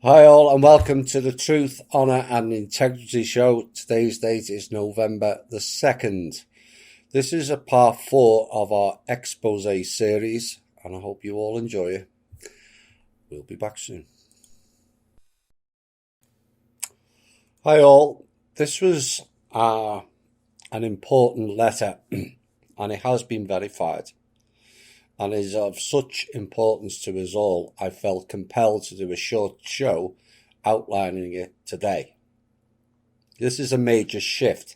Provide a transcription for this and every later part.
Hi all and welcome to the Truth, Honour and Integrity Show. Today's date is November the 2nd. This is a part 4 of our expose series and I hope you all enjoy it. We'll be back soon. Hi all, this was an important letter and it has been verified and is of such importance to us all, I felt compelled to do a short show outlining it today. This is a major shift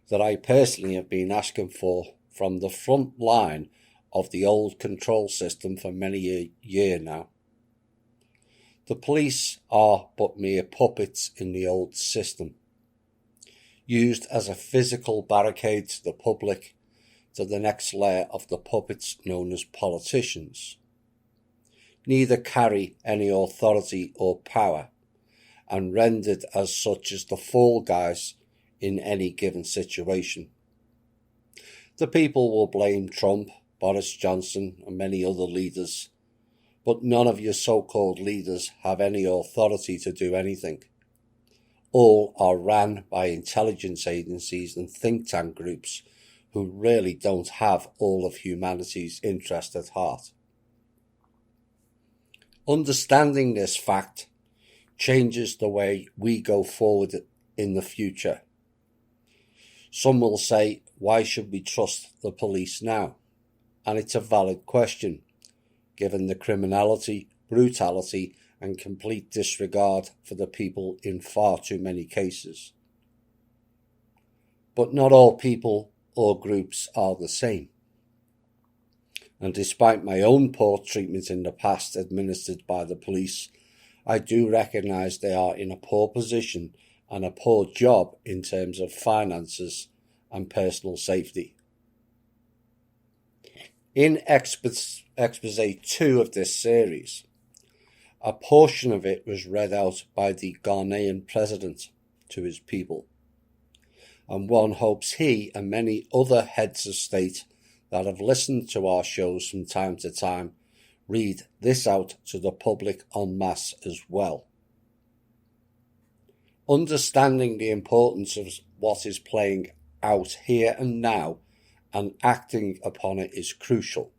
that I personally have been asking for from the front line of the old control system for many a year now. The police are but mere puppets in the old system, used as a physical barricade to the public, to the next layer of the puppets known as politicians. Neither carry any authority or power, and rendered as such as the fall guys in any given situation. The people will blame Trump, Boris Johnson and many other leaders, but none of your so-called leaders have any authority to do anything. All are ran by intelligence agencies and think tank groups who really don't have all of humanity's interest at heart. Understanding this fact changes the way we go forward in the future. Some will say, why should we trust the police now? And it's a valid question, given the criminality, brutality, and complete disregard for the people in far too many cases. But not all people or groups are the same. And despite my own poor treatment in the past administered by the police, I do recognise they are in a poor position and a poor job in terms of finances and personal safety. In Expose 2 of this series, a portion of it was read out by the Ghanaian president to his people, and one hopes he and many other heads of state that have listened to our shows from time to time read this out to the public en masse as well. Understanding the importance of what is playing out here and now and acting upon it is crucial.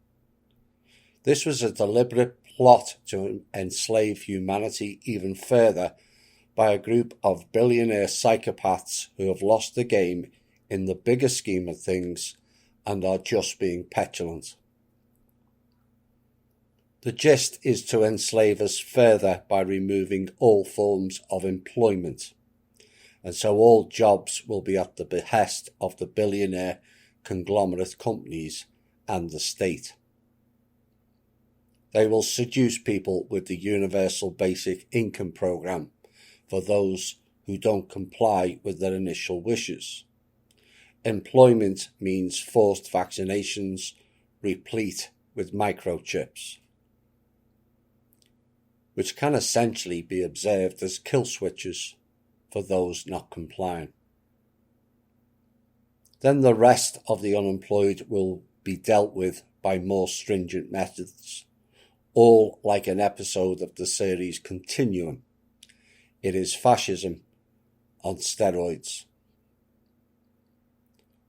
This was a deliberate plot to enslave humanity even further by a group of billionaire psychopaths who have lost the game in the bigger scheme of things and are just being petulant. The gist is to enslave us further by removing all forms of employment, and so all jobs will be at the behest of the billionaire conglomerate companies and the state. They will seduce people with the universal basic income program for those who don't comply with their initial wishes. Employment means forced vaccinations, replete with microchips, which can essentially be observed as kill switches for those not complying. Then the rest of the unemployed will be dealt with by more stringent methods, all like an episode of the series Continuum. It is fascism on steroids.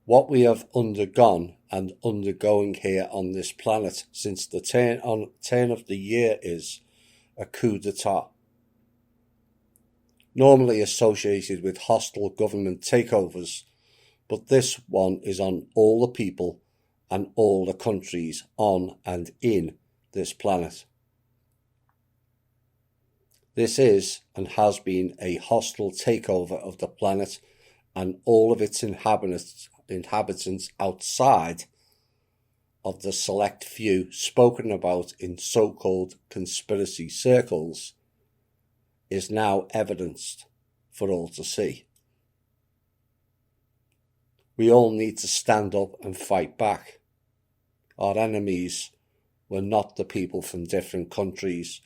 What we have undergone and undergoing here on this planet since the turn of the year is a coup d'etat, normally associated with hostile government takeovers, but this one is on all the people and all the countries on and in this planet. This is and has been a hostile takeover of the planet and all of its inhabitants outside of the select few spoken about in so-called conspiracy circles is now evidenced for all to see. We all need to stand up and fight back. Our enemies were not the people from different countries,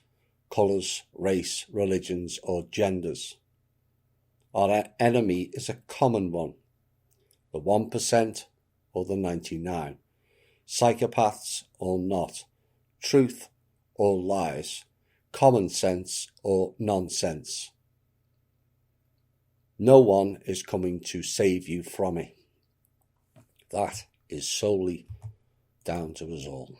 colours, race, religions or genders. Our enemy is a common one, the 1% or the 99%, psychopaths or not, truth or lies, common sense or nonsense. No one is coming to save you from it. That is solely down to us all.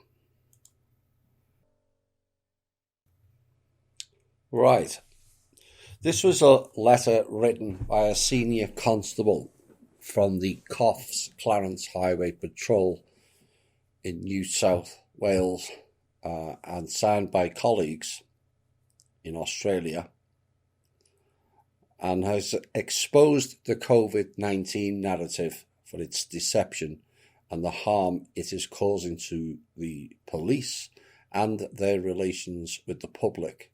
Right. This was a letter written by a senior constable from the Coffs Clarence Highway Patrol in New South Wales and signed by colleagues in Australia, and has exposed the COVID-19 narrative for its deception and the harm it is causing to the police and their relations with the public.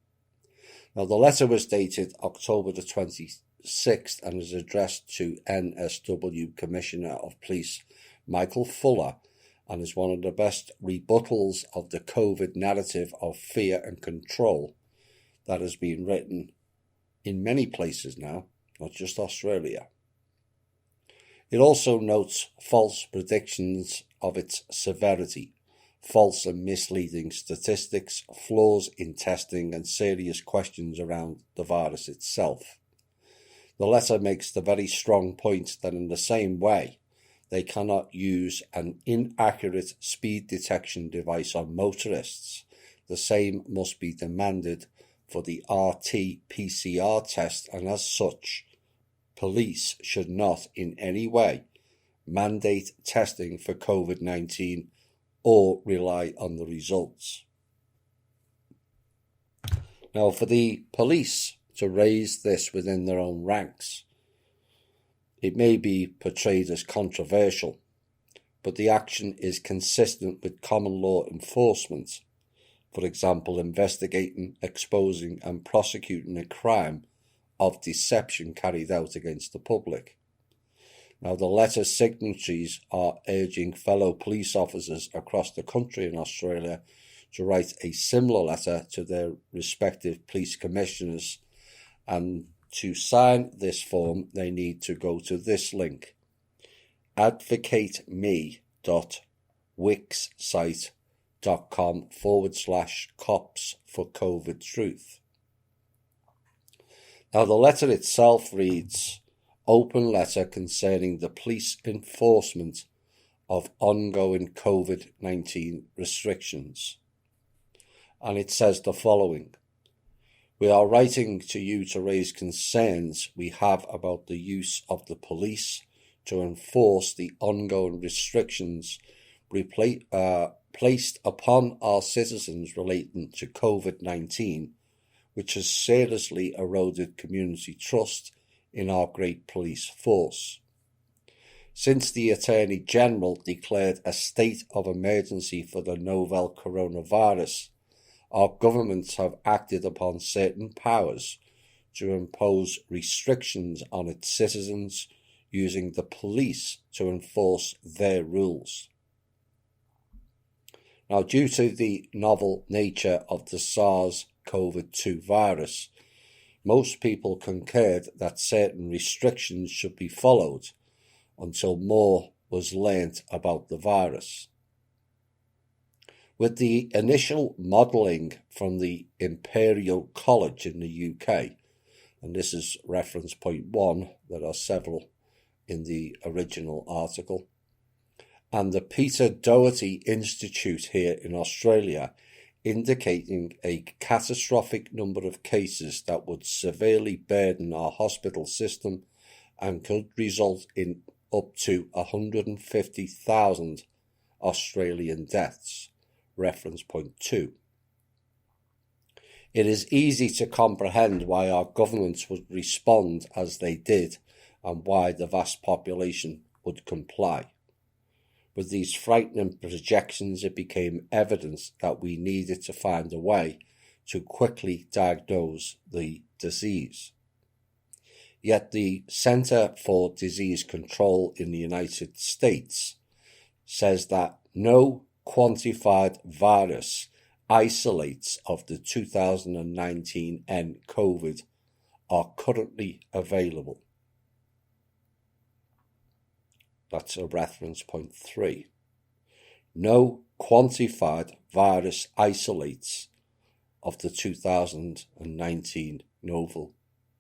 Now, the letter was dated October the 26th and is addressed to NSW Commissioner of Police Michael Fuller, and is one of the best rebuttals of the COVID narrative of fear and control that has been written in many places now, not just Australia. It also notes false predictions of its severity, false and misleading statistics, flaws in testing, and serious questions around the virus itself. The letter makes the very strong point that in the same way they cannot use an inaccurate speed detection device on motorists, the same must be demanded for the RT-PCR test, and as such, police should not in any way mandate testing for COVID-19 or rely on the results. Now, for the police to raise this within their own ranks, it may be portrayed as controversial, but the action is consistent with common law enforcement. For example, investigating, exposing and prosecuting a crime of deception carried out against the public. Now, the letter's signatories are urging fellow police officers across the country in Australia to write a similar letter to their respective police commissioners, and to sign this form they need to go to this link: advocateme.wixsite.com/cops for COVID truth. Now, the letter itself reads, "Open letter concerning the police enforcement of ongoing COVID-19 restrictions." And it says the following: "We are writing to you to raise concerns we have about the use of the police to enforce the ongoing restrictions placed upon our citizens relating to COVID-19, which has seriously eroded community trust in our great police force. Since the Attorney General declared a state of emergency for the novel coronavirus, our governments have acted upon certain powers to impose restrictions on its citizens using the police to enforce their rules. Now, due to the novel nature of the SARS-CoV-2 virus, most people concurred that certain restrictions should be followed until more was learnt about the virus. With the initial modelling from the Imperial College in the UK, and this is reference point 1, there are several in the original article, and the Peter Doherty Institute here in Australia, indicating a catastrophic number of cases that would severely burden our hospital system and could result in up to 150,000 Australian deaths. Reference point 2. It is easy to comprehend why our governments would respond as they did and why the vast population would comply. With these frightening projections, it became evident that we needed to find a way to quickly diagnose the disease. Yet the Centre for Disease Control in the United States says that no quantified virus isolates of the 2019 nCoV are currently available. That's a reference point 3. No quantified virus isolates of the 2019 novel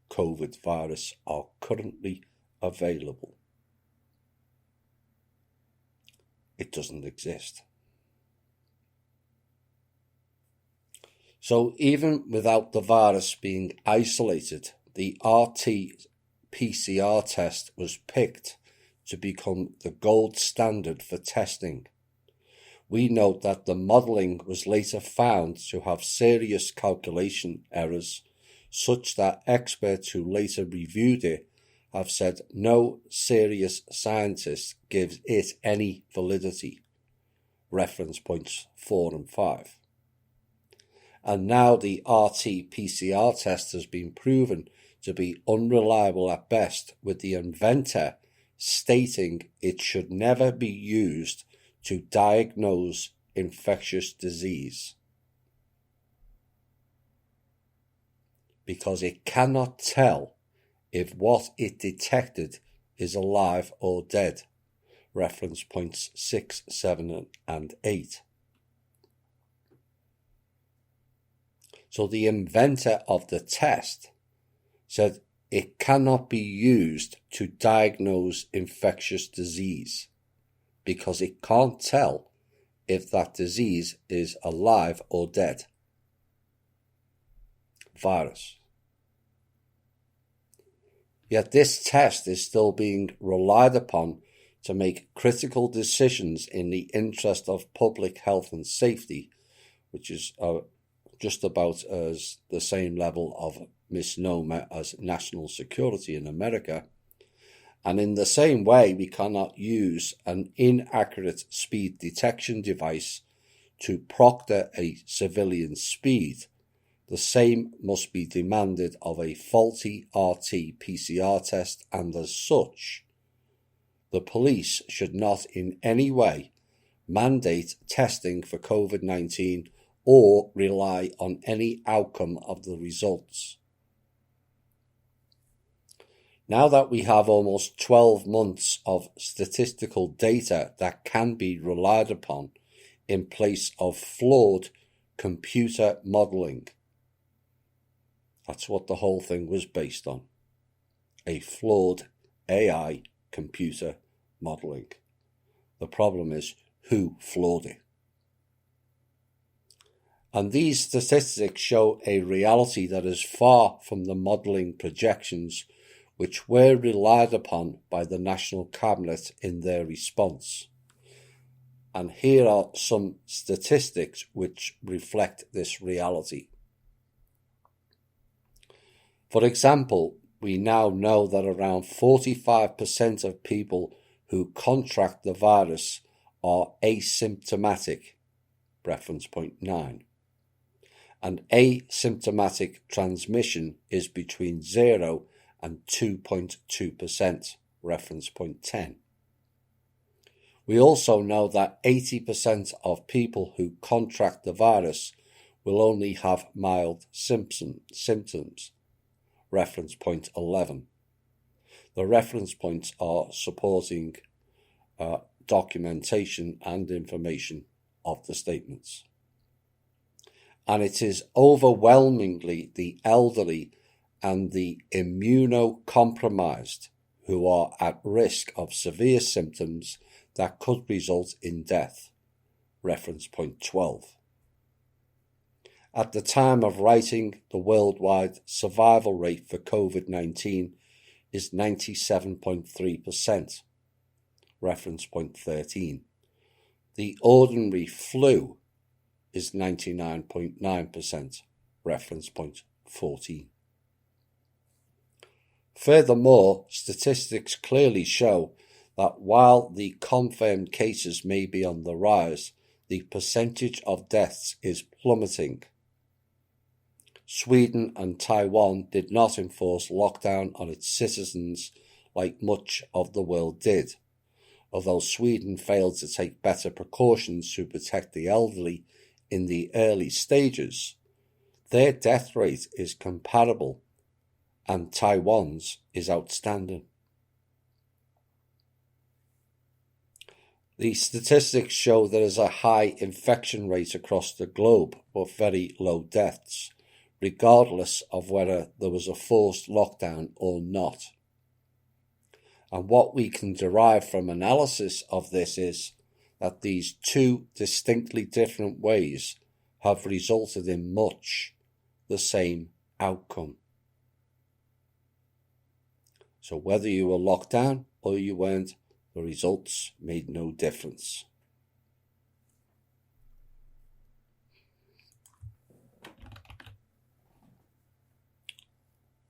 COVID virus are currently available. It doesn't exist. So even without the virus being isolated, the RT-PCR test was picked to become the gold standard for testing. We note that the modelling was later found to have serious calculation errors, such that experts who later reviewed it have said no serious scientist gives it any validity. Reference points 4 and 5. And now the RT-PCR test has been proven to be unreliable at best, with the inventor stating it should never be used to diagnose infectious disease because it cannot tell if what it detected is alive or dead. Reference points 6, 7 and 8. So the inventor of the test said it cannot be used to diagnose infectious disease because it can't tell if that disease is alive or dead. Virus. Yet this test is still being relied upon to make critical decisions in the interest of public health and safety, which is just about as the same level of misnomer as national security in America. And in the same way, we cannot use an inaccurate speed detection device to proctor a civilian's speed. The same must be demanded of a faulty RT-PCR test, and as such, the police should not in any way mandate testing for COVID-19 or rely on any outcome of the results. Now that we have almost 12 months of statistical data that can be relied upon in place of flawed computer modelling, that's what the whole thing was based on, a flawed AI computer modelling. The problem is who flawed it. And these statistics show a reality that is far from the modelling projections which were relied upon by the National Cabinet in their response. And here are some statistics which reflect this reality. For example, we now know that around 45% of people who contract the virus are asymptomatic, reference point 9. And asymptomatic transmission is between 0 and 2.2%, reference point 10. We also know that 80% of people who contract the virus will only have mild symptoms, reference point 11. The reference points are supporting documentation and information of the statements. And it is overwhelmingly the elderly and the immunocompromised who are at risk of severe symptoms that could result in death. Reference point 12. At the time of writing, the worldwide survival rate for COVID-19 is 97.3%. Reference point 13. The ordinary flu is 99.9%. Reference point 14. Furthermore, statistics clearly show that while the confirmed cases may be on the rise, the percentage of deaths is plummeting. Sweden and Taiwan did not enforce lockdown on its citizens like much of the world did. Although Sweden failed to take better precautions to protect the elderly in the early stages, their death rate is comparable, and Taiwan's is outstanding. The statistics show there is a high infection rate across the globe, but very low deaths, regardless of whether there was a forced lockdown or not. And what we can derive from analysis of this is that these two distinctly different ways have resulted in much the same outcome. So whether you were locked down or you weren't, the results made no difference.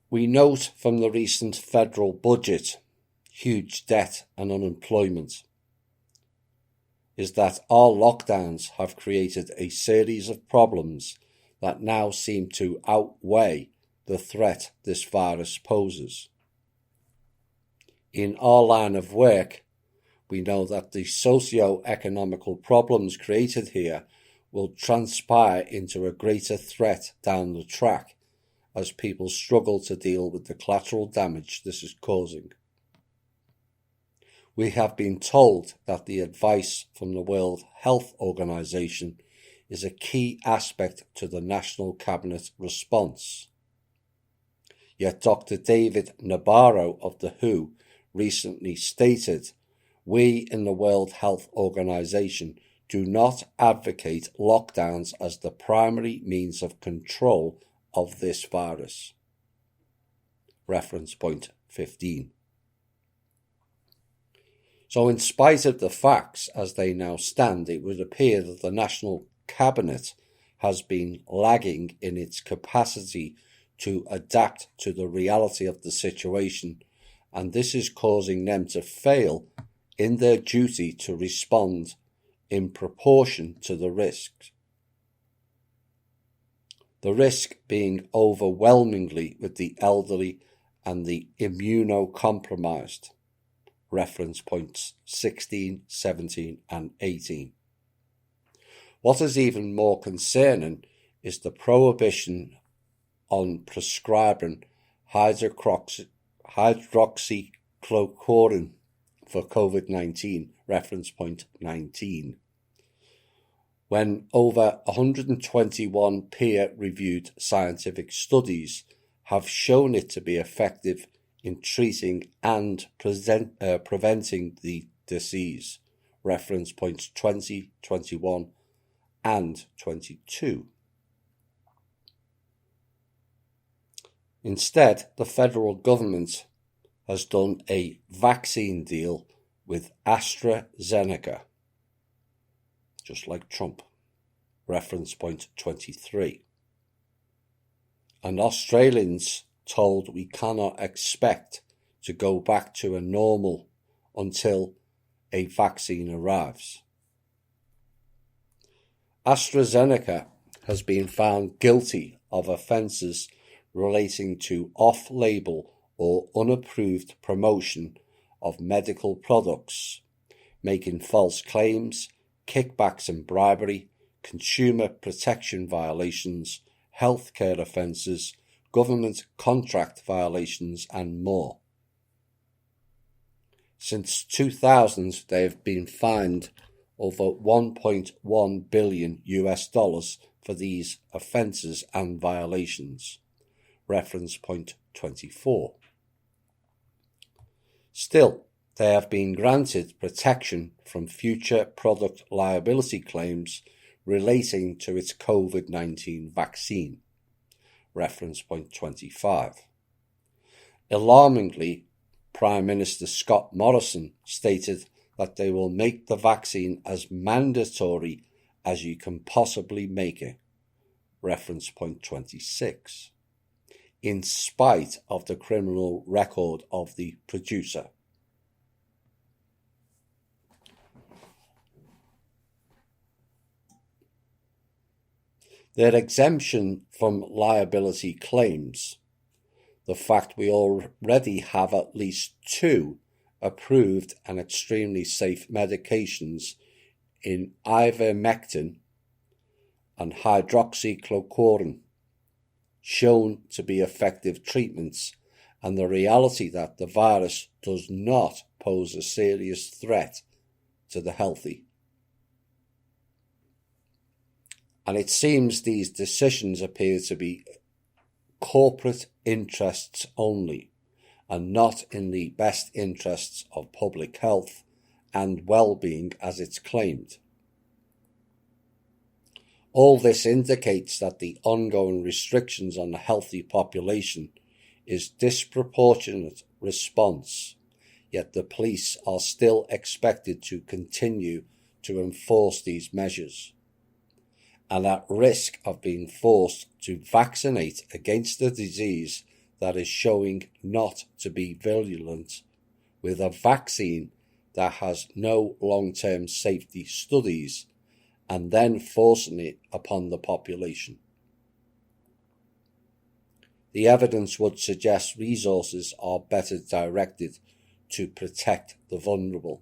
We note from the recent federal budget huge debt and unemployment is that our lockdowns have created a series of problems that now seem to outweigh the threat this virus poses. In our line of work, we know that the socio-economical problems created here will transpire into a greater threat down the track as people struggle to deal with the collateral damage this is causing. We have been told that the advice from the World Health Organization is a key aspect to the National Cabinet response. Yet Dr. David Nabarro of the WHO recently stated, "We in the World Health Organization do not advocate lockdowns as the primary means of control of this virus." Reference point 15. So in spite of the facts as they now stand, it would appear that the National Cabinet has been lagging in its capacity to adapt to the reality of the situation, and this is causing them to fail in their duty to respond in proportion to the risks. The risk being overwhelmingly with the elderly and the immunocompromised. Reference points 16, 17 and 18. What is even more concerning is the prohibition on prescribing hydroxychloroquine for COVID-19, reference point 19. When over 121 peer-reviewed scientific studies have shown it to be effective in treating and preventing the disease, reference points 20, 21 and 22. Instead, the federal government has done a vaccine deal with AstraZeneca, just like Trump, reference point 23. And Australians told we cannot expect to go back to a normal until a vaccine arrives. AstraZeneca has been found guilty of offences relating to off-label or unapproved promotion of medical products, making false claims, kickbacks and bribery, consumer protection violations, healthcare offences, government contract violations and more. Since 2000, they have been fined over $1.1 billion for these offences and violations. Reference point 24. Still, they have been granted protection from future product liability claims relating to its COVID-19 vaccine. Reference point 25. Alarmingly, Prime Minister Scott Morrison stated that they will make the vaccine as mandatory as you can possibly make it. Reference point 26. In spite of the criminal record of the producer. Their exemption from liability claims, the fact we already have at least 2 approved and extremely safe medications in ivermectin and hydroxychloroquine shown to be effective treatments, and the reality that the virus does not pose a serious threat to the healthy. And it seems these decisions appear to be corporate interests only, and not in the best interests of public health and well-being as it's claimed. All this indicates that the ongoing restrictions on the healthy population is disproportionate response, yet the police are still expected to continue to enforce these measures, and at risk of being forced to vaccinate against a disease that is showing not to be virulent with a vaccine that has no long-term safety studies, and then forcing it upon the population. The evidence would suggest resources are better directed to protect the vulnerable.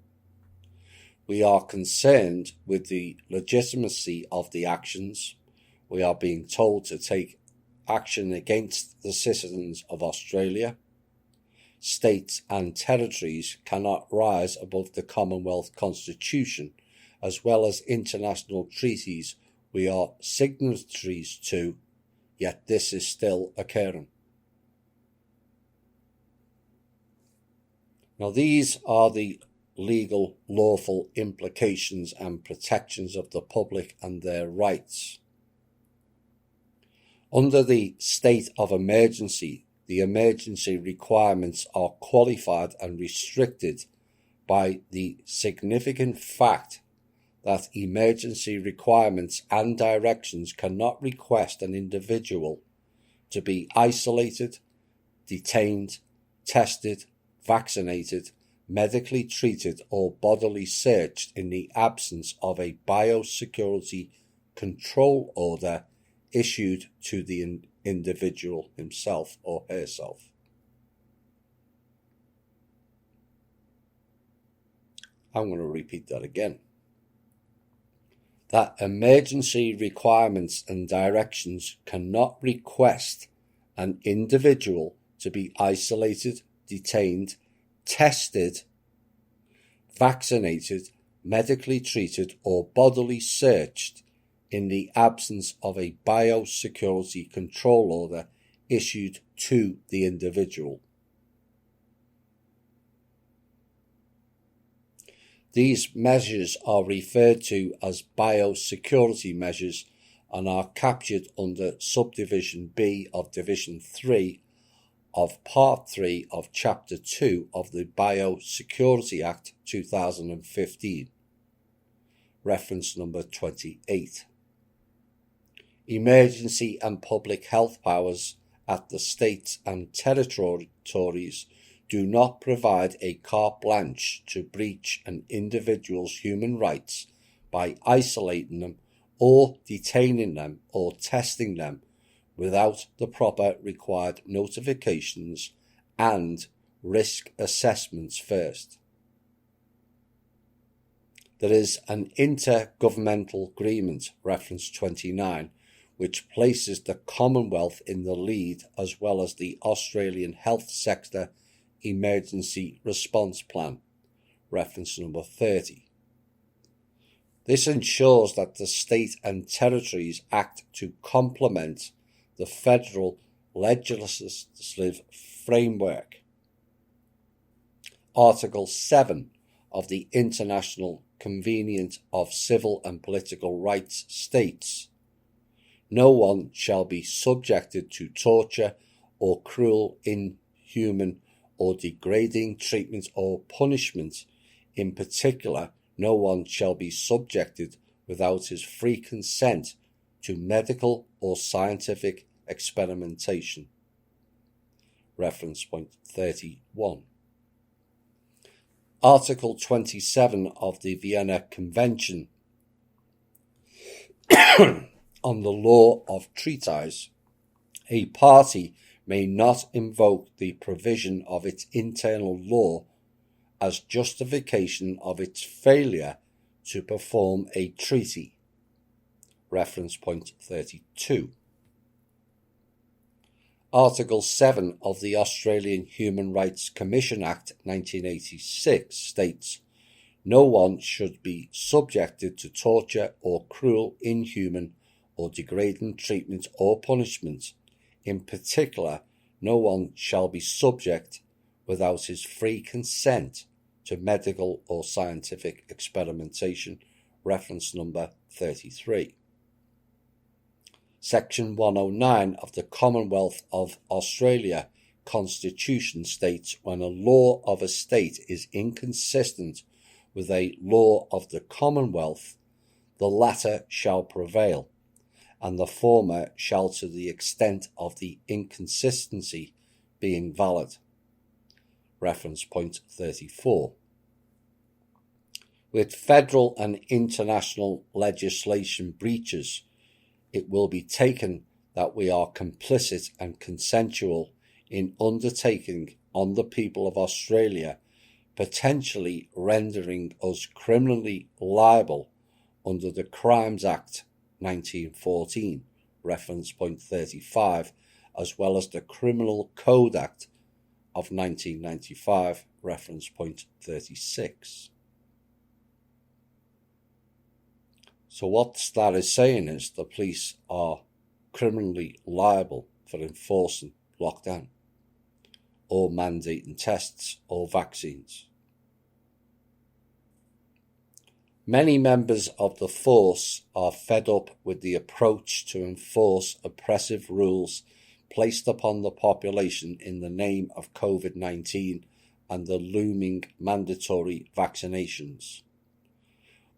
We are concerned with the legitimacy of the actions. We are being told to take action against the citizens of Australia. States and territories cannot rise above the Commonwealth Constitution, as well as international treaties we are signatories to, yet this is still occurring. Now, these are the legal, lawful implications and protections of the public and their rights. Under the state of emergency, the emergency requirements are qualified and restricted by the significant fact that emergency requirements and directions cannot request an individual to be isolated, detained, tested, vaccinated, medically treated, or bodily searched in the absence of a biosecurity control order issued to the individual himself or herself. I'm going to repeat that again. That emergency requirements and directions cannot request an individual to be isolated, detained, tested, vaccinated, medically treated, or bodily searched in the absence of a biosecurity control order issued to the individual. These measures are referred to as biosecurity measures and are captured under Subdivision B of Division 3 of Part 3 of Chapter 2 of the Biosecurity Act 2015, reference number 28. Emergency and public health powers at the states and territories do not provide a carte blanche to breach an individual's human rights by isolating them or detaining them or testing them without the proper required notifications and risk assessments first. There is an intergovernmental agreement, reference 29, which places the Commonwealth in the lead, as well as the Australian Health Sector Emergency Response Plan, reference number 30. This ensures that the state and territories act to complement the federal legislative framework. Article 7 of the International Covenant of Civil and Political Rights states, "No one shall be subjected to torture or cruel, inhuman, or degrading treatment or punishment. In particular, no one shall be subjected without his free consent to medical or scientific experimentation." Reference point 31. Article 27 of the Vienna Convention on the Law of Treaties. A party may not invoke the provision of its internal law as justification of its failure to perform a treaty. Reference point 32. Article 7 of the Australian Human Rights Commission Act 1986 states, No one should be subjected to torture or cruel, inhuman, or degrading treatment or punishment. In particular, no one shall be subject, without his free consent, to medical or scientific experimentation. Reference number 33. Section 109 of the Commonwealth of Australia Constitution states, when a law of a state is inconsistent with a law of the Commonwealth, the latter shall prevail, and the former shall, to the extent of the inconsistency, be invalid. Reference point 34. With federal and international legislation breaches, it will be taken that we are complicit and consensual in undertaking on the people of Australia, potentially rendering us criminally liable under the Crimes Act 1914, reference point 35, as well as the Criminal Code Act of 1995, reference point 36. So what that is saying is the police are criminally liable for enforcing lockdown, or mandating tests or vaccines. Many members of the force are fed up with the approach to enforce oppressive rules placed upon the population in the name of COVID-19 and the looming mandatory vaccinations.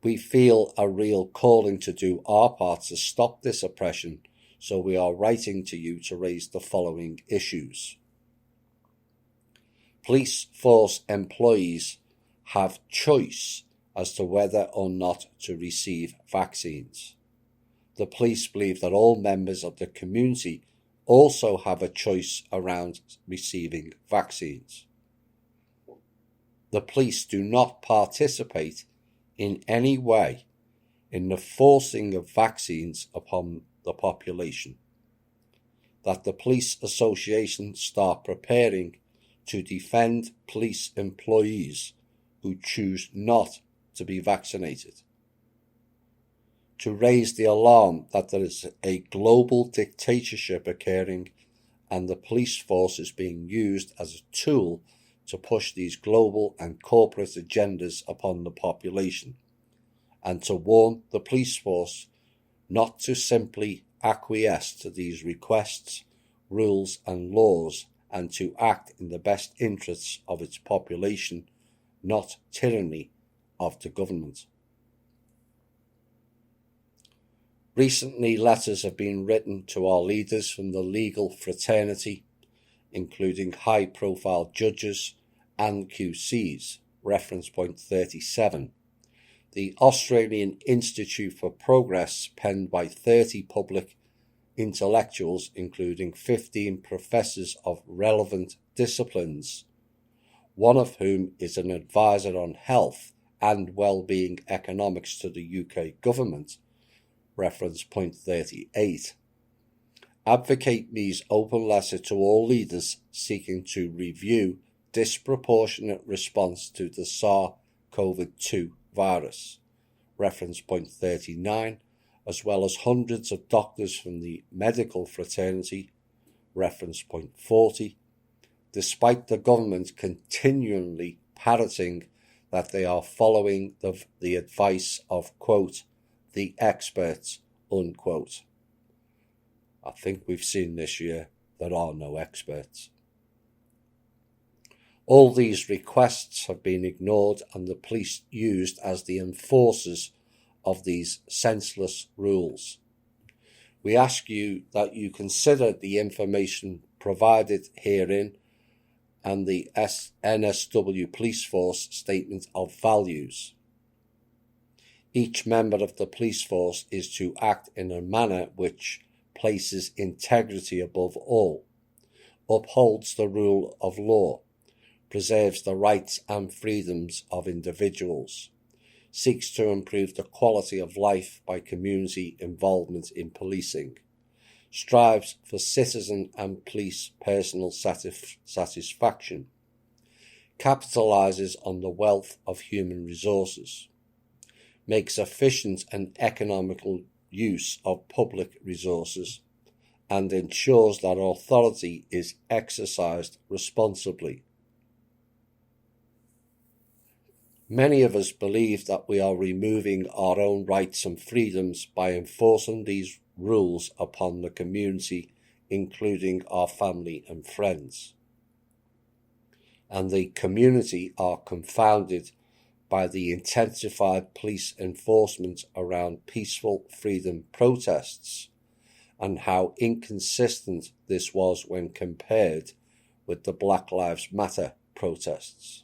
We feel a real calling to do our part to stop this oppression, so we are writing to you to raise the following issues. Police force employees have choice as to whether or not to receive vaccines. The police believe that all members of the community also have a choice around receiving vaccines. The police do not participate in any way in the forcing of vaccines upon the population. That the police association start preparing to defend police employees who choose not to be vaccinated. To raise the alarm that there is a global dictatorship occurring and the police force is being used as a tool to push these global and corporate agendas upon the population, and to warn the police force not to simply acquiesce to these requests, rules and laws, and to act in the best interests of its population, not tyranny of the government. Recently, letters have been written to our leaders from the legal fraternity, including high-profile judges and QCs, reference point 37. The Australian Institute for Progress, penned by 30 public intellectuals, including 15 professors of relevant disciplines, one of whom is an advisor on health and well-being economics to the UK government, reference point 38, advocate these open letter to all leaders seeking to review disproportionate response to the SARS-CoV-2 virus, reference point 39, as well as hundreds of doctors from the medical fraternity, reference point 40, despite the government continually parroting that they are following the advice of, quote, the experts, unquote. I think we've seen this year there are no experts. All these requests have been ignored and the police used as the enforcers of these senseless rules. We ask you that you consider the information provided herein and the NSW Police Force Statement of Values. Each member of the police force is to act in a manner which places integrity above all, upholds the rule of law, preserves the rights and freedoms of individuals, seeks to improve the quality of life by community involvement in policing, strives for citizen and police personal satisfaction, capitalizes on the wealth of human resources, makes efficient and economical use of public resources, and ensures that authority is exercised responsibly. Many of us believe that we are removing our own rights and freedoms by enforcing these rules upon the community, including our family and friends. And the community are confounded by the intensified police enforcement around peaceful freedom protests and how inconsistent this was when compared with the Black Lives Matter protests.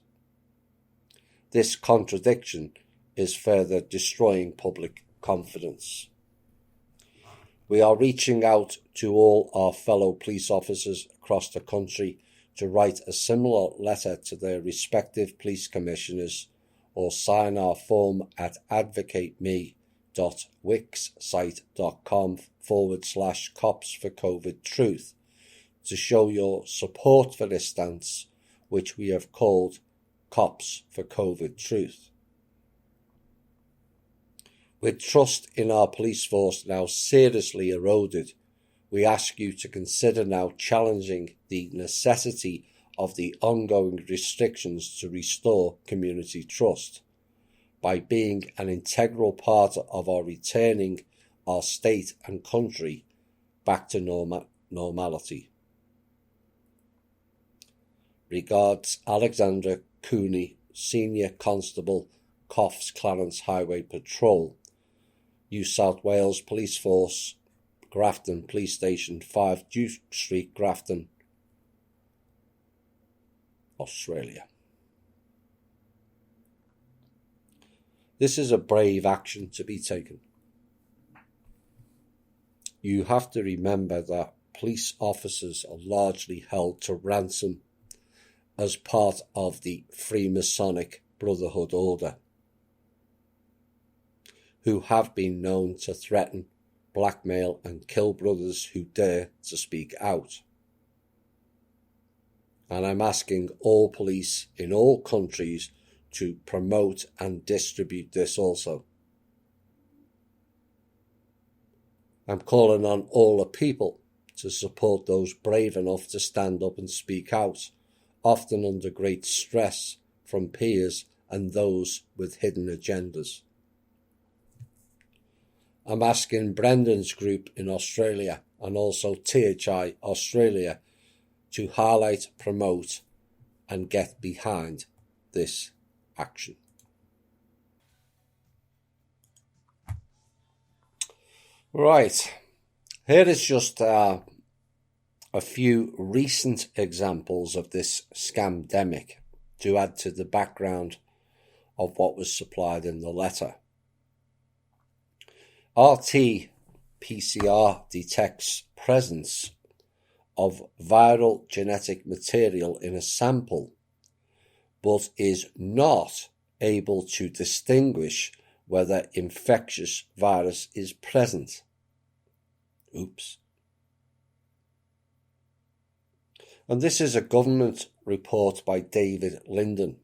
This contradiction is further destroying public confidence. We are reaching out to all our fellow police officers across the country to write a similar letter to their respective police commissioners or sign our form at advocateme.wixsite.com/cops for COVID truth to show your support for this stance, which we have called Cops for COVID Truth. With trust in our police force now seriously eroded, we ask you to consider now challenging the necessity of the ongoing restrictions to restore community trust by being an integral part of our returning our state and country back to normality. Regards, Alexandra Cooney, Senior Constable, Coffs Clarence Highway Patrol, New South Wales Police Force, Grafton Police Station, 5 Duke Street, Grafton, Australia. This is a brave action to be taken. You have to remember that police officers are largely held to ransom as part of the Freemasonic Brotherhood Order, who have been known to threaten, blackmail and kill brothers who dare to speak out. And I'm asking all police in all countries to promote and distribute this also. I'm calling on all the people to support those brave enough to stand up and speak out, often under great stress from peers and those with hidden agendas. I'm asking Brendan's group in Australia and also THI Australia to highlight, promote and get behind this action. Right, here is just a few recent examples of this scamdemic to add to the background of what was supplied in the letter. RT-PCR detects presence of viral genetic material in a sample, but is not able to distinguish whether infectious virus is present. Oops. And this is a government report by David Linden.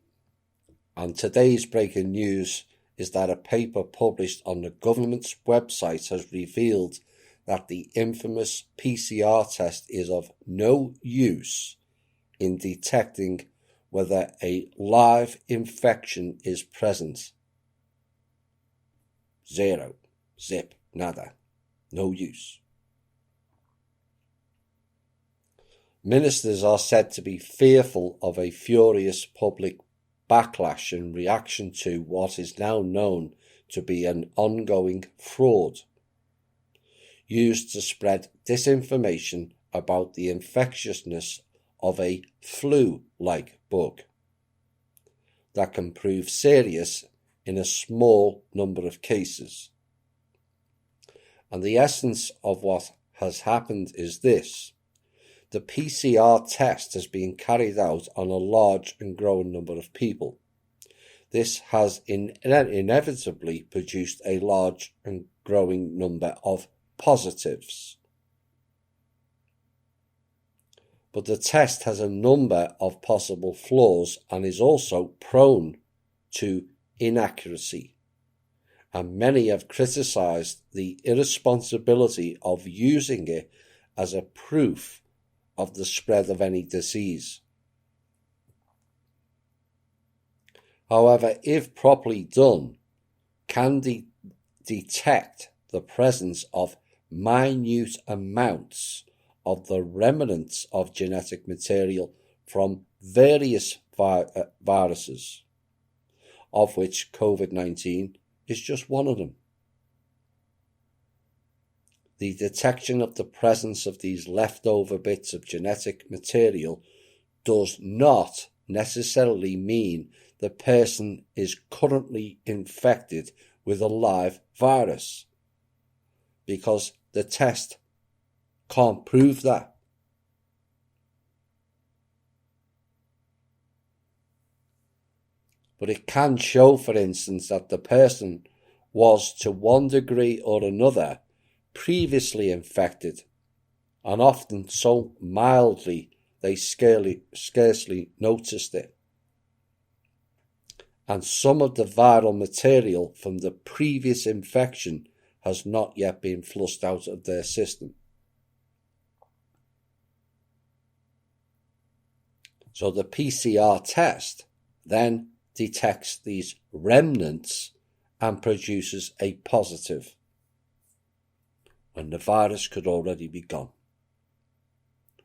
And today's breaking news is that a paper published on the government's website has revealed that the infamous PCR test is of no use in detecting whether a live infection is present. Zero. Zip. Nada. No use. Ministers are said to be fearful of a furious public backlash in reaction to what is now known to be an ongoing fraud used to spread disinformation about the infectiousness of a flu-like bug that can prove serious in a small number of cases. And the essence of what has happened is this. The PCR test has been carried out on a large and growing number of people. This has inevitably produced a large and growing number of positives. but the test has a number of possible flaws and is also prone to inaccuracy, and many have criticised the irresponsibility of using it as a proof of the spread of any disease. However, if properly done, can detect the presence of minute amounts of the remnants of genetic material from various viruses, of which COVID-19 is just one of them. The detection of the presence of these leftover bits of genetic material does not necessarily mean the person is currently infected with a live virus, because the test can't prove that. But it can show, for instance, that the person was to one degree or another previously infected, and often so mildly they scarcely noticed it. And some of the viral material from the previous infection has not yet been flushed out of their system. So the PCR test then detects these remnants and produces a positive, when the virus could already be gone,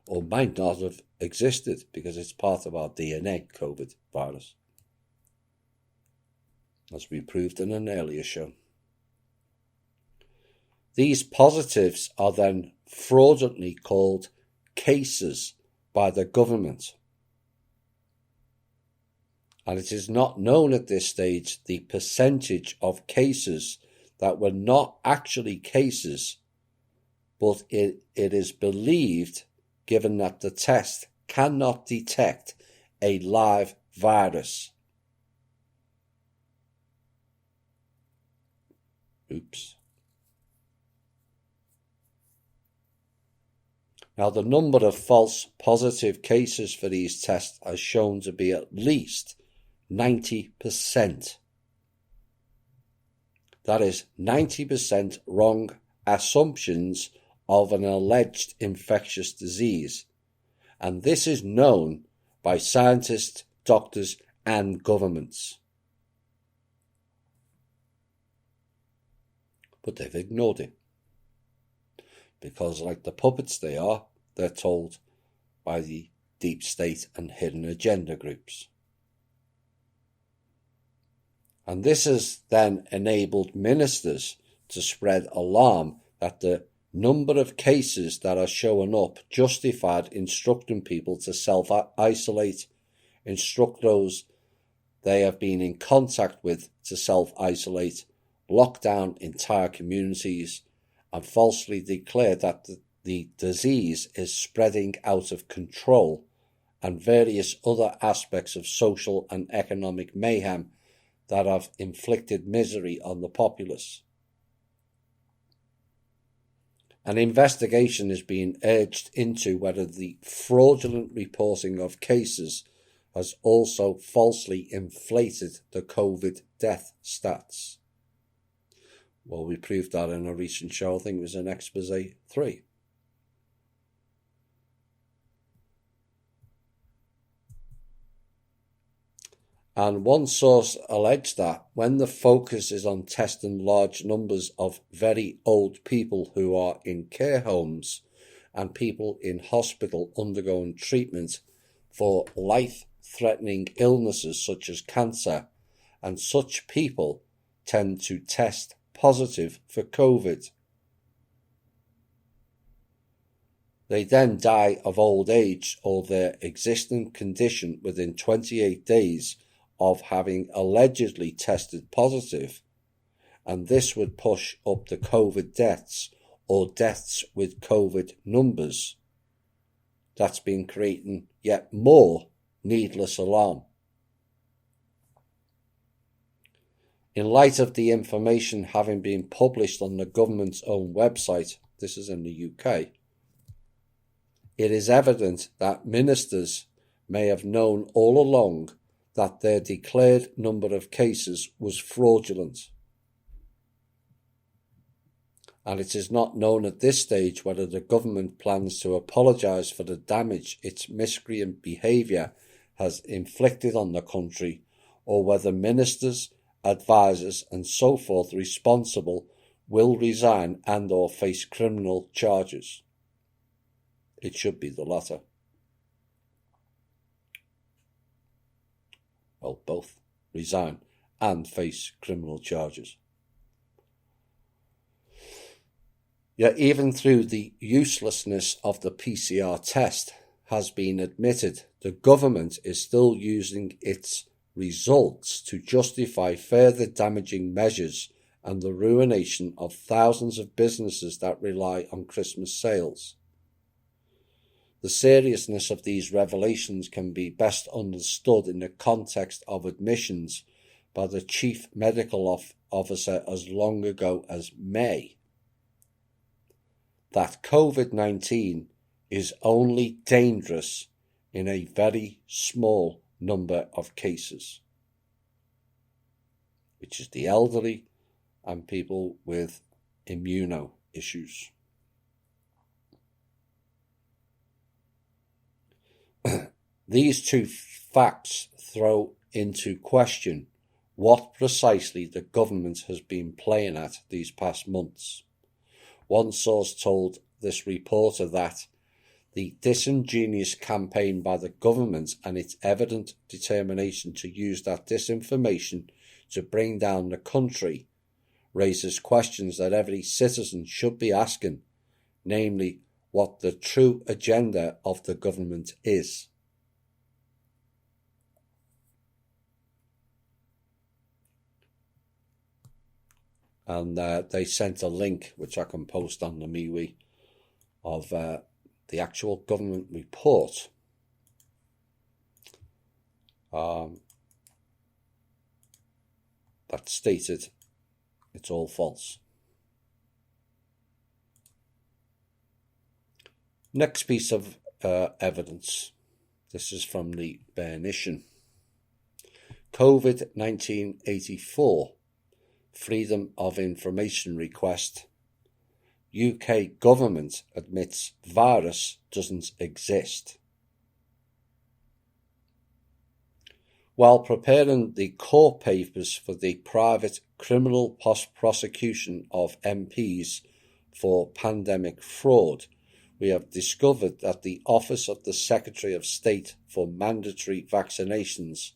or might not have existed because it's part of our DNA, COVID virus, as we proved in an earlier show. These positives are then fraudulently called cases by the government, and it is not known at this stage the percentage of cases that were not actually cases, but it is believed, given that the test cannot detect a live virus. Now, the number of false positive cases for these tests has shown to be at least 90%. That is 90% wrong assumptions of an alleged infectious disease, and this is known by scientists, doctors, and governments. But they've ignored it, because like the puppets they are, they're told by the deep state and hidden agenda groups. And this has then enabled ministers to spread alarm that the number of cases that are showing up justified instructing people to self-isolate, instruct those they have been in contact with to self-isolate, lock down entire communities, and falsely declare that the disease is spreading out of control, and various other aspects of social and economic mayhem that have inflicted misery on the populace. An investigation is being urged into whether the fraudulent reporting of cases has also falsely inflated the COVID death stats. Well, we proved that in a recent show, I think it was in Expose 3. And one source alleged that when the focus is on testing large numbers of very old people who are in care homes and people in hospital undergoing treatment for life-threatening illnesses such as cancer, and such people tend to test positive for COVID. They then die of old age or their existing condition within 28 days of having allegedly tested positive, and this would push up the COVID deaths or deaths with COVID numbers. That's been creating yet more needless alarm. In light of the information having been published on the government's own website, this is in the UK, it is evident that ministers may have known all along that their declared number of cases was fraudulent. And it is not known at this stage whether the government plans to apologise for the damage its miscreant behaviour has inflicted on the country, or whether ministers, advisers and so forth responsible will resign and or face criminal charges. It should be the latter. Well, both. Resign and face criminal charges. Yet even through the uselessness of the PCR test has been admitted, the government is still using its results to justify further damaging measures and the ruination of thousands of businesses that rely on Christmas sales. The seriousness of these revelations can be best understood in the context of admissions by the Chief Medical Officer as long ago as May that COVID-19 is only dangerous in a very small number of cases, which is the elderly and people with immuno issues. These two facts throw into question what precisely the government has been playing at these past months. One source told this reporter that the disingenuous campaign by the government and its evident determination to use that disinformation to bring down the country raises questions that every citizen should be asking, namely, what the true agenda of the government is. And they sent a link, which I can post on the MeWe, of the actual government report. That stated it's all false. Next piece of evidence. This is from the Bear Nation. COVID-19 84. Freedom of Information request. UK government admits virus doesn't exist. While preparing the court papers for the private criminal prosecution of MPs for pandemic fraud, we have discovered that the Office of the Secretary of State for Mandatory Vaccinations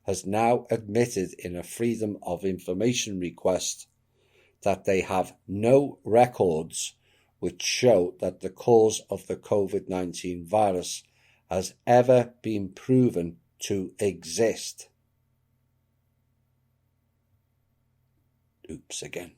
has now admitted in a Freedom of Information request that they have no records which show that the cause of the COVID-19 virus has ever been proven to exist. Oops again.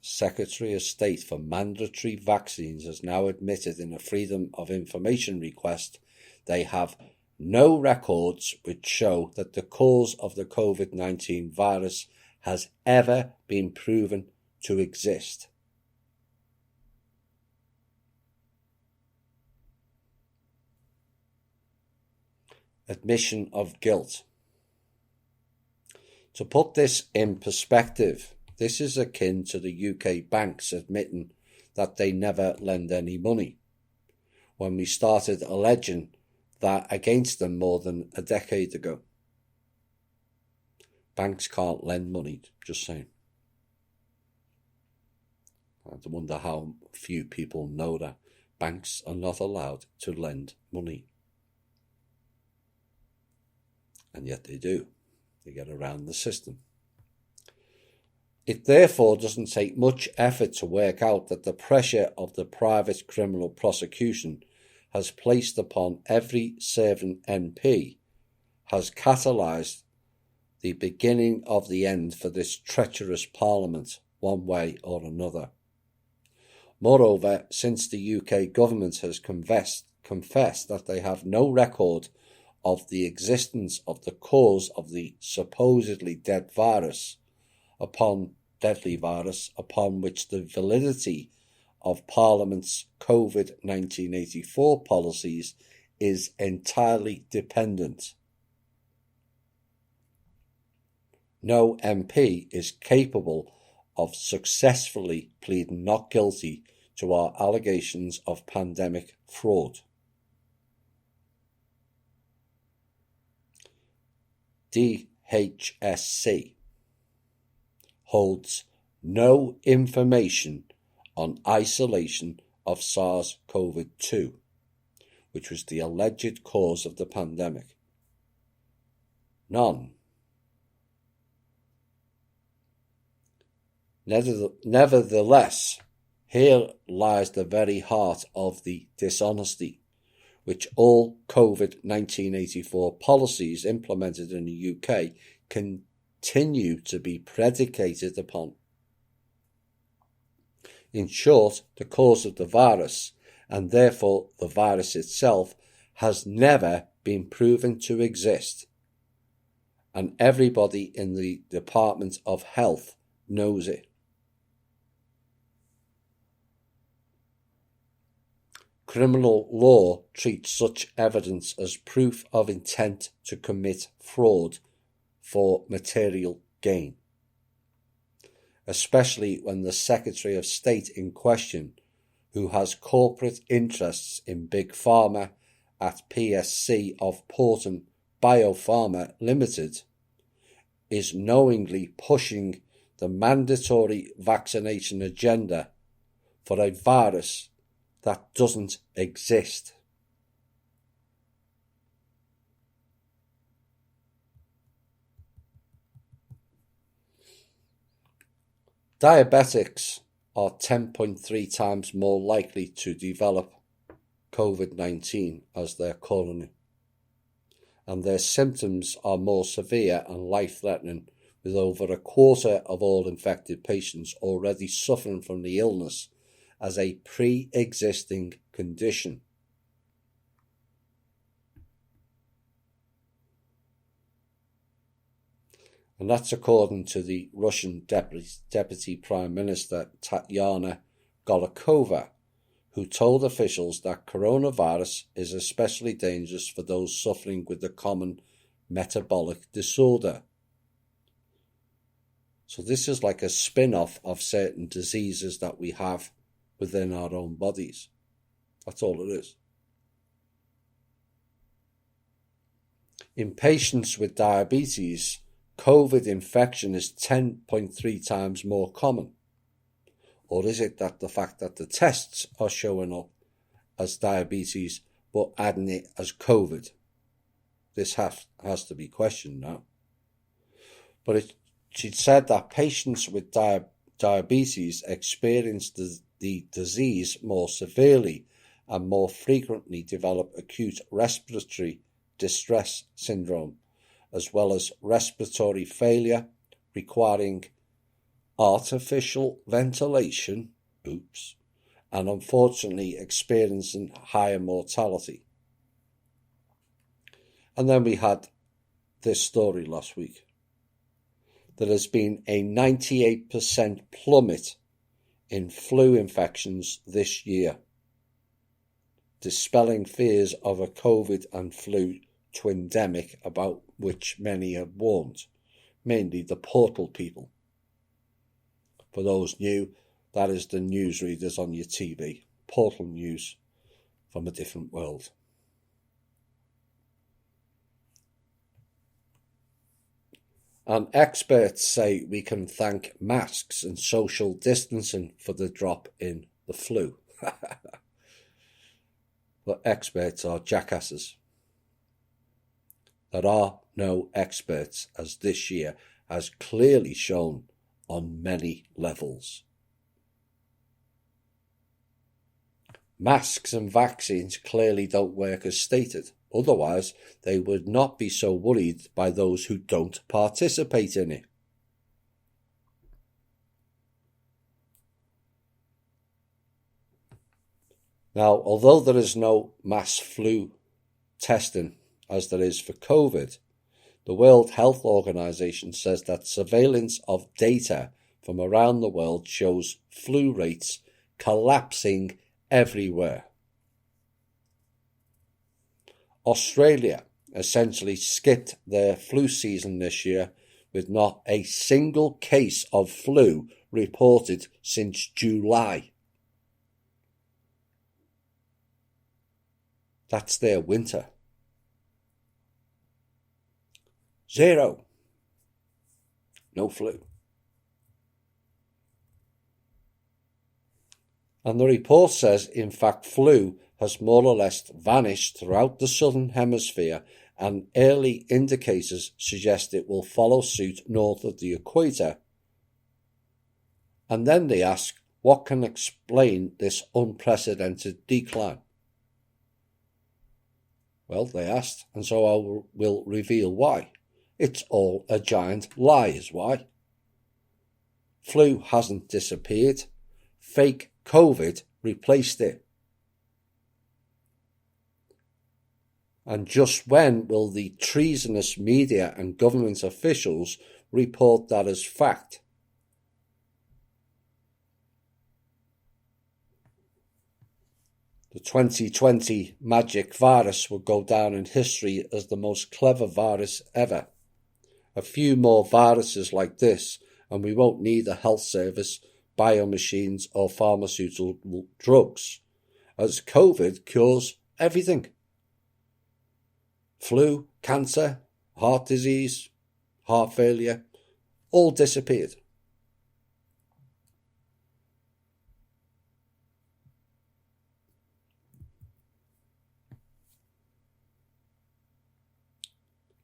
Secretary of State for Mandatory Vaccines has now admitted in a Freedom of Information request they have no records which show that the cause of the COVID-19 virus has ever been proven to exist. Admission of guilt. To put this in perspective, this is akin to the UK banks admitting that they never lend any money, when we started alleging that against them more than a decade ago. Banks can't lend money, just saying. I wonder how few people know that banks are not allowed to lend money. And yet they do. They get around the system. It therefore doesn't take much effort to work out that the pressure of the private criminal prosecution has placed upon every serving MP has catalysed the beginning of the end for this treacherous Parliament, one way or another. Moreover, since the UK government has confessed that they have no record of the existence of the cause of the supposedly dead virus, upon deadly virus upon which the validity of Parliament's COVID-1984 policies is entirely dependent. No MP is capable of successfully pleading not guilty to our allegations of pandemic fraud. DHSC holds no information on isolation of SARS-CoV-2, which was the alleged cause of the pandemic. None. Nevertheless, here lies the very heart of the dishonesty, which all COVID-1984 policies implemented in the UK continue to be predicated upon. In short, the cause of the virus, and therefore the virus itself, has never been proven to exist, and everybody in the Department of Health knows it. Criminal law treats such evidence as proof of intent to commit fraud for material gain, especially when the Secretary of State in question, who has corporate interests in Big Pharma at PSC of Porton Biopharma Limited, is knowingly pushing the mandatory vaccination agenda for a virus that doesn't exist. Diabetics are 10.3 times more likely to develop COVID-19, as they're calling it, and their symptoms are more severe and life-threatening, with over a quarter of all infected patients already suffering from the illness as a pre-existing condition. And that's according to the Russian Deputy Prime Minister Tatyana Golikova, who told officials that coronavirus is especially dangerous for those suffering with the common metabolic disorder. So this is like a spin-off of certain diseases that we have within our own bodies. That's all it is. In patients with diabetes, COVID infection is 10.3 times more common. Or is it that the fact that the tests are showing up as diabetes but adding it as COVID? This has to be questioned now. But she said that patients with diabetes experience the disease more severely and more frequently develop acute respiratory distress syndrome, as well as respiratory failure requiring artificial ventilation, and unfortunately experiencing higher mortality. And then we had this story last week. There has been a 98% plummet in flu infections this year, dispelling fears of a COVID and flu twindemic about which many have warned, mainly the Portal people. For those new, that is the newsreaders on your TV, Portal News from a different world. And experts say we can thank masks and social distancing for the drop in the flu. But experts are jackasses. There are no experts, as this year has clearly shown on many levels. Masks and vaccines clearly don't work as stated. Otherwise, they would not be so worried by those who don't participate in it. Now, although there is no mass flu testing as there is for COVID, the World Health Organization says that surveillance of data from around the world shows flu rates collapsing everywhere. Australia essentially skipped their flu season this year with not a single case of flu reported since July. That's their winter. 0. No flu. And the report says, in fact, flu has more or less vanished throughout the southern hemisphere, and early indicators suggest it will follow suit north of the equator. And then they ask, what can explain this unprecedented decline? Well, they asked, and so I will reveal why. It's all a giant lie is why. Flu hasn't disappeared. Fake COVID replaced it. And just when will the treasonous media and government officials report that as fact? The 2020 magic virus will go down in history as the most clever virus ever. A few more viruses like this, and we won't need a health service, biomachines, or pharmaceutical drugs, as COVID cures everything. Flu, cancer, heart disease, heart failure, all disappeared.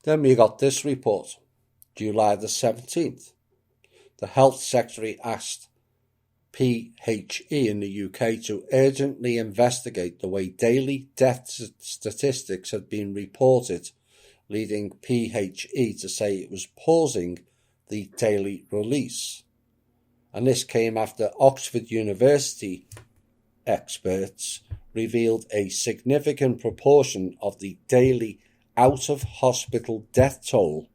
Then we got this report, July the 17th. The Health Secretary asked PHE in the UK to urgently investigate the way daily death statistics had been reported, leading PHE to say it was pausing the daily release. And this came after Oxford University experts revealed a significant proportion of the daily out-of-hospital death toll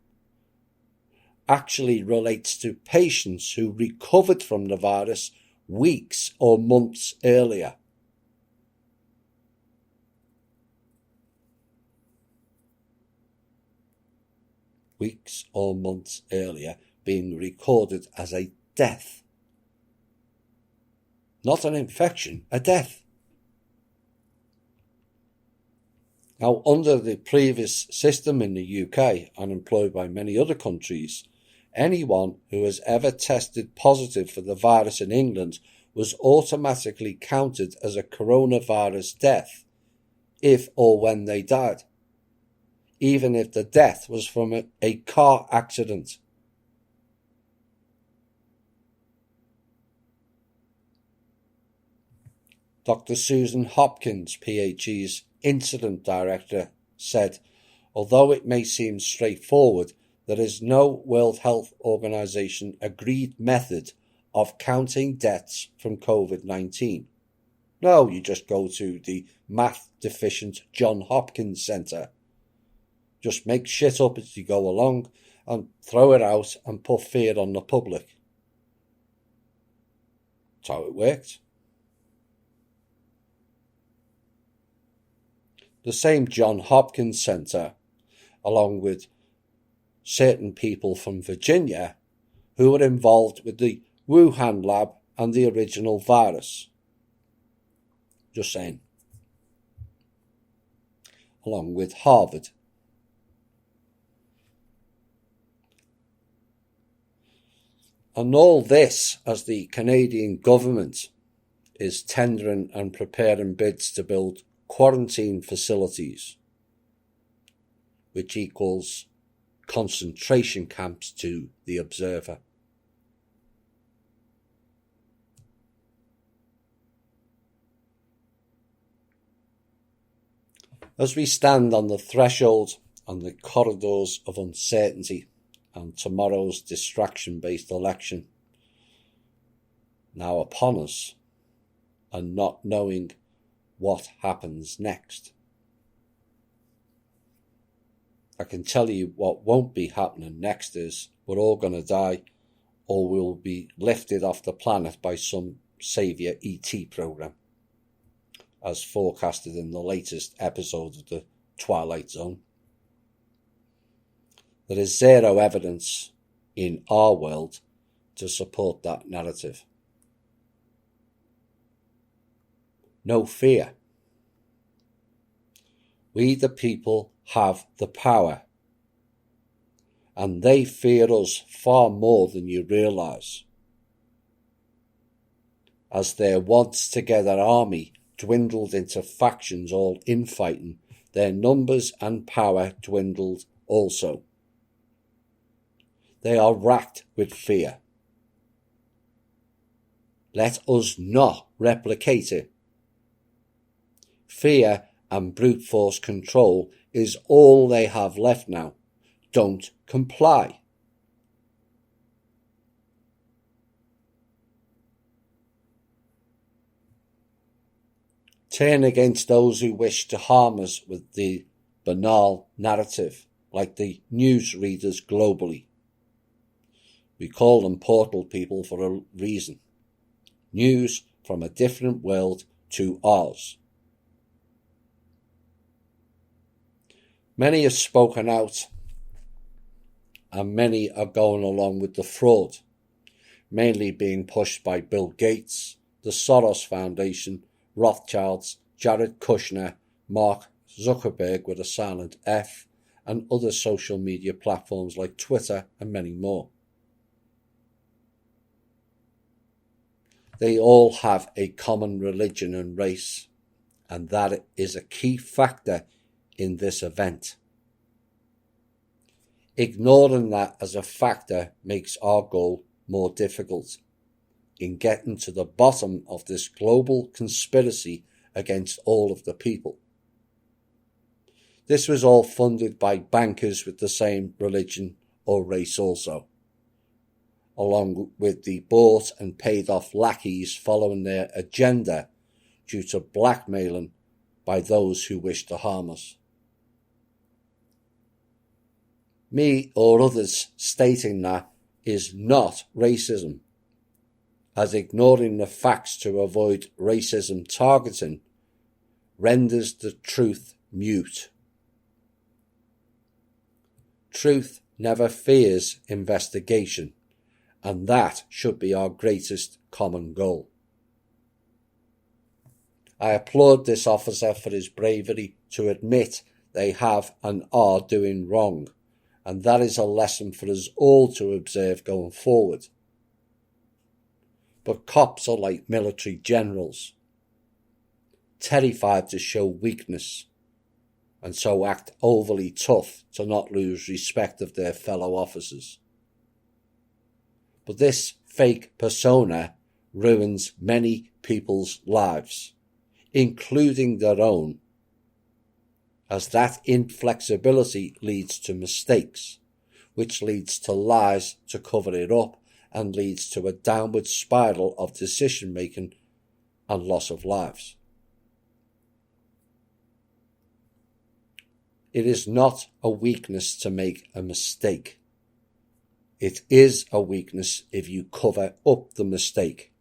actually relates to patients who recovered from the virus weeks or months earlier. Weeks or months earlier being recorded as a death. Not an infection, a death. Now, under the previous system in the UK and employed by many other countries, anyone who has ever tested positive for the virus in England was automatically counted as a coronavirus death if or when they died, even if the death was from a car accident. Dr. Susan Hopkins, PHE's incident director, said, although it may seem straightforward, there is no World Health Organization agreed method of counting deaths from COVID-19. No, you just go to the math-deficient John Hopkins Centre. Just make shit up as you go along and throw it out and put fear on the public. That's how it worked. The same John Hopkins Centre, along with certain people from Virginia who were involved with the Wuhan lab and the original virus. Just saying. Along with Harvard. And all this as the Canadian government is tendering and preparing bids to build quarantine facilities, which equals concentration camps to the observer. As we stand on the threshold and the corridors of uncertainty and tomorrow's distraction-based election now upon us, and not knowing what happens next, I can tell you what won't be happening next is we're all going to die or will be lifted off the planet by some saviour ET program, as forecasted in the latest episode of The Twilight Zone. There is zero evidence in our world to support that narrative. No fear. We the people have the power, and they fear us far more than you realise. As their once together army dwindled into factions all infighting, their numbers and power dwindled also. They are racked with fear. Let us not replicate it. Fear and brute force control is all they have left now. Don't comply. Turn against those who wish to harm us with the banal narrative, like the newsreaders globally. We call them portal people for a reason. News from a different world to ours. Many have spoken out, and many are going along with the fraud, mainly being pushed by Bill Gates, the Soros Foundation, Rothschilds, Jared Kushner, Mark Zuckerberg with a silent F, and other social media platforms like Twitter and many more. They all have a common religion and race, and that is a key factor in this event. Ignoring that as a factor makes our goal more difficult in getting to the bottom of this global conspiracy against all of the people. This was all funded by bankers with the same religion or race also, along with the bought and paid off lackeys following their agenda due to blackmailing by those who wish to harm us. Me or others stating that is not racism, as ignoring the facts to avoid racism targeting renders the truth mute. Truth never fears investigation, and that should be our greatest common goal. I applaud this officer for his bravery to admit they have and are doing wrong, and that is a lesson for us all to observe going forward. But cops are like military generals, terrified to show weakness, and so act overly tough to not lose respect of their fellow officers. But this fake persona ruins many people's lives, including their own, as that inflexibility leads to mistakes, which leads to lies to cover it up and leads to a downward spiral of decision-making and loss of lives. It is not a weakness to make a mistake. It is a weakness if you cover up the mistake.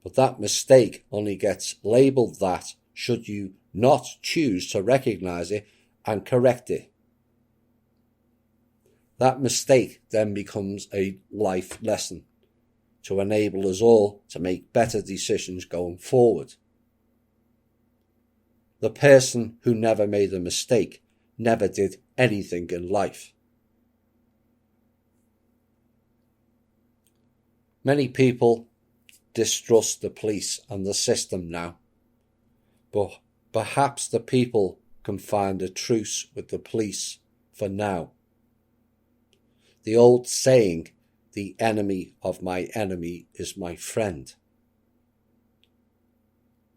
But that mistake only gets labelled that should you not choose to recognise it and correct it. That mistake then becomes a life lesson to enable us all to make better decisions going forward. The person who never made a mistake never did anything in life. Many people distrust the police and the system now, but perhaps the people can find a truce with the police for now. The old saying, the enemy of my enemy is my friend.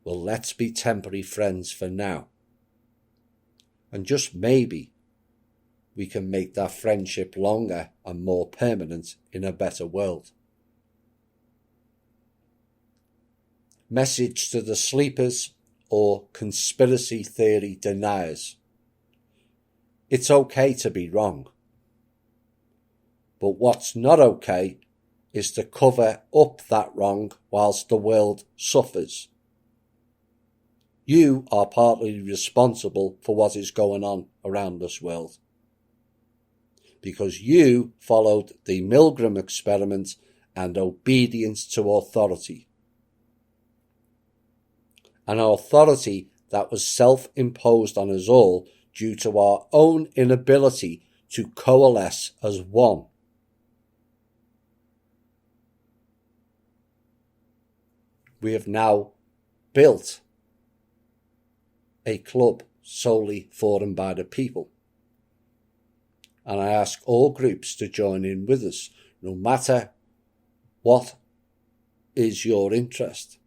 Well, let's be temporary friends for now. And just maybe we can make that friendship longer and more permanent in a better world. Message to the sleepers or conspiracy theory deniers. It's okay to be wrong, But what's not okay is to cover up that wrong whilst the world suffers. You are partly responsible for what is going on around this world, because you followed the Milgram experiment and obedience to authority. An authority that was self-imposed on us all due to our own inability to coalesce as one. We have now built a club solely for and by the people. And I ask all groups to join in with us, no matter what is your interest.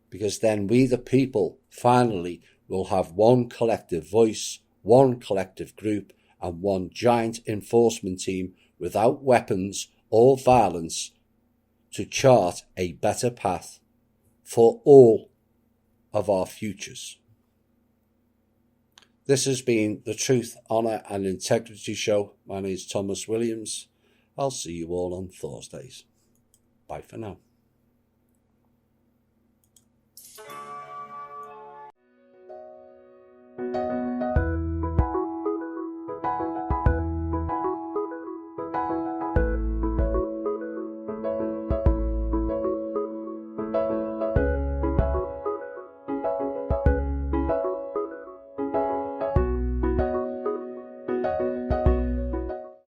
Because then we, the people, finally will have one collective voice, one collective group, and one giant enforcement team without weapons or violence to chart a better path for all of our futures. This has been the Truth, Honour and Integrity Show. My name is Thomas Williams. I'll see you all on Thursdays. Bye for now.